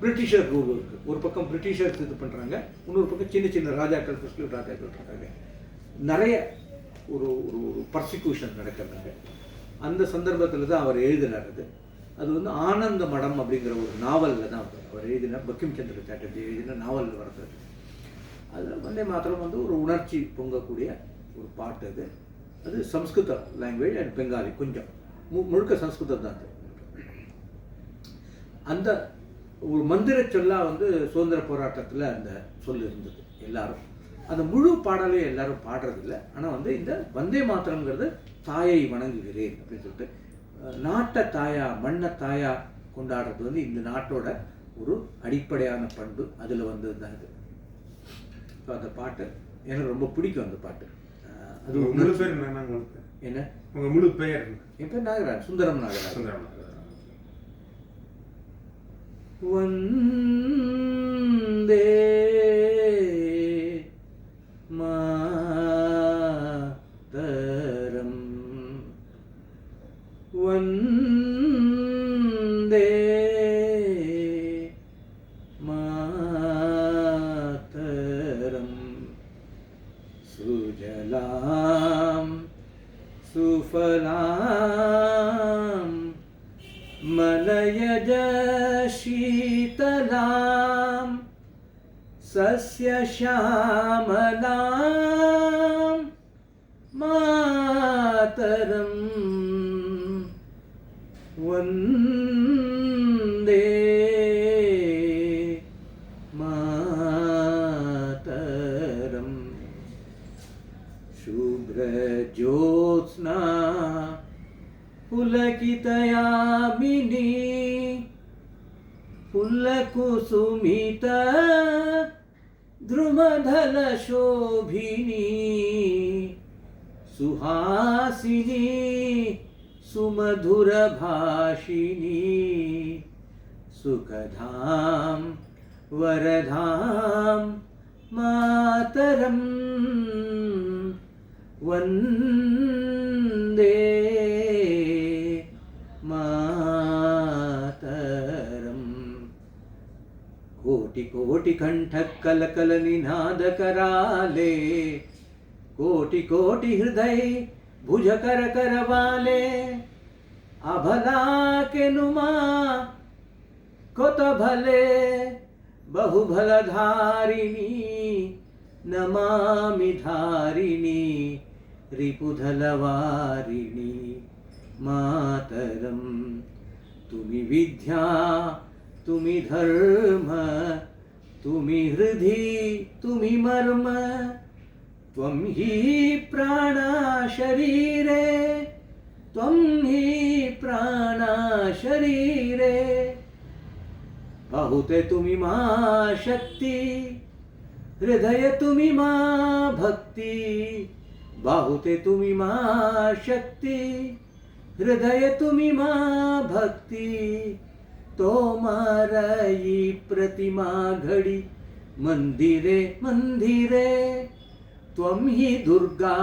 Britisher rule இருக்குது. ஒரு பக்கம் பிரிட்டிஷர்ஸ் இது பண்ணுறாங்க, இன்னொரு பக்கம் சின்ன சின்ன ராஜாக்கள், ஃபஸ்ட்டு ராஜாக்கள் இருக்காங்க. நிறைய ஒரு ஒரு ஒரு பர்சிக்யூஷன் நடக்கிறாங்க. அந்த சந்தர்ப்பத்தில் தான் அவர் எழுதினார். அது வந்து ஆனந்த மடம் அப்படிங்கிற ஒரு நாவலில் தான் அவர் எழுதினார். பங்கிம் சந்திர சாட்டர்ஜி எழுதின நாவலில் வர்றது. அதில் வந்தே மாத்திரம் வந்து ஒரு உணர்ச்சி பொங்கக்கூடிய ஒரு பாட்டு. அது சம்ஸ்கிருத லாங்குவேஜ் அண்ட் பெங்காலி, கொஞ்சம் முழுக்க சம்ஸ்கிருதம் தான். அந்த ஒரு மந்திர சொல்லாக வந்து சுதந்திர போராட்டத்தில் அந்த சொல் இருந்தது. எல்லாரும் அந்த முழு பாடலையும் எல்லாரும் பாடுறதில்லை. ஆனால் வந்து இந்த வந்தே மாத்திரங்கிறது தாயை வணங்குகிறேன் அப்படின்னு சொல்லிட்டு நாட்டை தாயா மண்ணை தாயா கொண்டாடுறது வந்து இந்த நாட்டோட ஒரு அடிப்படையான பண்பு. அதில் வந்தது தான் இது. ஸோ அந்த பாட்டு எனக்கு ரொம்ப பிடிக்கும். அந்த பாட்டு அது முழு பேர் என்ன? உங்கள் முழு பெயர்? என் பேர் நாகராஜ், சுந்தரம் நாகராஜ். வந்தே மாதரம் வந்தே மாதரம் சுஜலாம் சுஃபலாம் மலயஜ शीतलां सस्यश्यामलां मातरं वन्दे मातरं शुभ्रज्योत्स्ना पुलकितयामिनी फुल्लकुसुमित द्रुमधल शोभिनी सुहासिनी सुमधुर भाषिनी सुखधाम वरधाम मातरं वन्दे कोटि कोटि कंठ कल कल निनाद कराले कोटि कोटि हृदय भुज कर कर वाले अभला के नुमा कोत भले बहुभल धारिणी नमामि धारिणी रिपुधलवारिणी मातरं तुमि विद्या तुमि धर्म तुमि हृदि तुमि मर्म त्वं हि प्राणा शरीरे त्वं हि प्राणा शरीरे बाहुते तुमि मा शक्ति हृदय तुमि मा भक्ति बाहुते तुमि मा शक्ति हृदय तुमि मा भक्ति तोमारई प्रतिमा घड़ी मंदिरे मंदिरे त्वं हि दुर्गा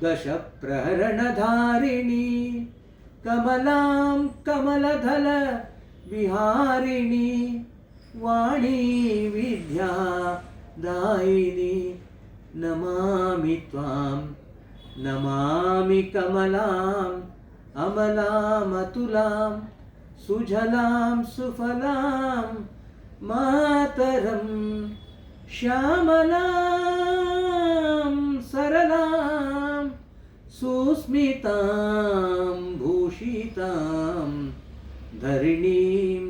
दश प्रहरणधारिणी कमलां कमलदल विहारिणी वाणी विद्या दायिनी नमामि त्वां नमामि कमलां अमलां अतुलां सुजलां सुफलां मातरं श्यामलां सरलां सुस्मितां भूषितां धरणीं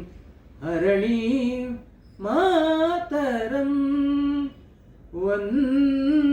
हरणीं मातरं वन्दे